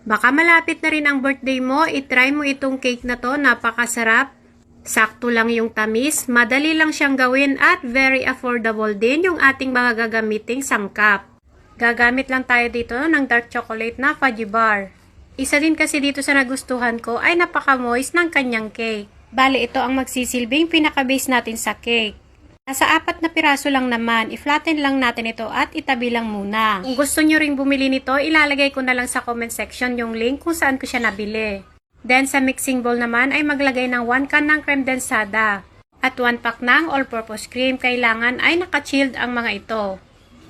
Baka malapit na rin ang birthday mo, itry mo itong cake na to, napakasarap. Sakto lang yung tamis, madali lang siyang gawin at very affordable din yung ating mga gagamiting sangkap. Gagamit lang tayo dito ng dark chocolate na fudgy bar. Isa din kasi dito sa nagustuhan ko ay napaka-moist ng kanyang cake. Bale, ito ang magsisilbing pinaka-base natin sa cake. Nasa 4 na piraso lang naman, i-flatten lang natin ito at itabi lang muna. Kung gusto nyo ring bumili nito, ilalagay ko na lang sa comment section yung link kung saan ko siya nabili. Then sa mixing bowl naman ay maglagay ng 1 can ng creme densada at 1 pack ng all-purpose cream. Kailangan ay naka-chilled ang mga ito.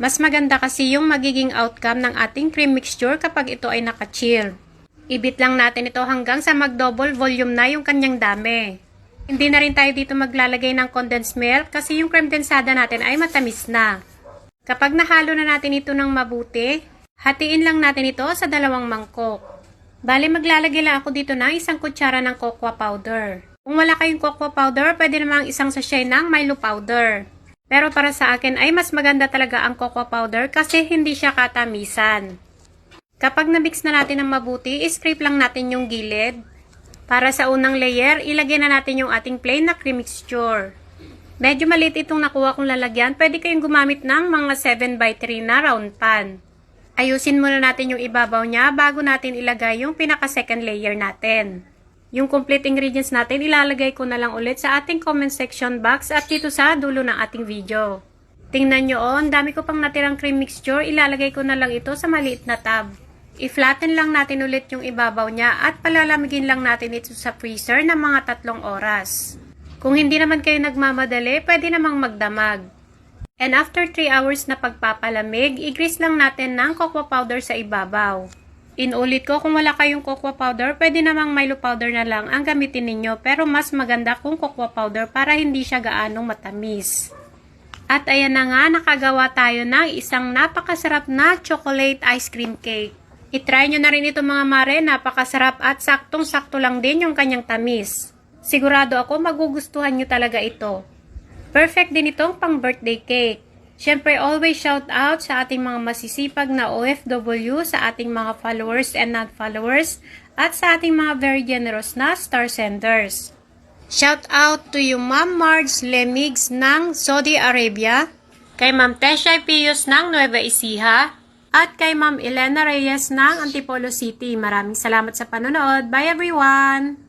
Mas maganda kasi yung magiging outcome ng ating cream mixture kapag ito ay naka-chill. Ibit lang natin ito hanggang sa mag-double volume na yung kanyang dami. Hindi na rin tayo dito maglalagay ng condensed milk kasi yung creme densada natin ay matamis na. Kapag nahalo na natin ito ng mabuti, hatiin lang natin ito sa 2 mangkok. Bale, maglalagay lang ako dito ng 1 kutsara ng cocoa powder. Kung wala kayong cocoa powder, pwede namang 1 sachet ng Milo powder. Pero para sa akin ay mas maganda talaga ang cocoa powder kasi hindi siya katamisan. Kapag na-mix na natin ng mabuti, scrape lang natin yung gilid. Para sa unang layer, ilagay na natin yung ating plain na cream mixture. Medyo maliit itong nakuha kong lalagyan. Pwede kayong gumamit ng mga 7x3 na round pan. Ayusin muna natin yung ibabaw niya bago natin ilagay yung pinaka-second layer natin. Yung complete ingredients natin, ilalagay ko na lang ulit sa ating comment section box at dito sa dulo ng ating video. Tingnan nyo ang dami ko pang natirang cream mixture. Ilalagay ko na lang ito sa maliit na tub. I-flatten lang natin ulit yung ibabaw niya at palalamigin lang natin ito sa freezer ng mga 3 oras. Kung hindi naman kayo nagmamadali, pwede namang magdamag. And after 3 hours na pagpapalamig, i-grease lang natin ng cocoa powder sa ibabaw. Inulit ko, kung wala kayong cocoa powder, pwede namang Milo powder na lang ang gamitin ninyo. Pero mas maganda kung cocoa powder para hindi siya gaanong matamis. At ayan na nga, nakagawa tayo ng isang napakasarap na chocolate ice cream cake. I-try nyo na rin ito mga mare, napakasarap at saktong-sakto lang din yung kanyang tamis. Sigurado ako magugustuhan nyo talaga ito. Perfect din itong pang birthday cake. Siyempre, always shout out sa ating mga masisipag na OFW, sa ating mga followers and non-followers, at sa ating mga very generous na star senders. Shout out to you Ma'am Marge Lemigs ng Saudi Arabia, kay Ma'am Tesha Pius ng Nueva Ecija, at kay Ma'am Elena Reyes ng Antipolo City. Maraming salamat sa panonood. Bye everyone!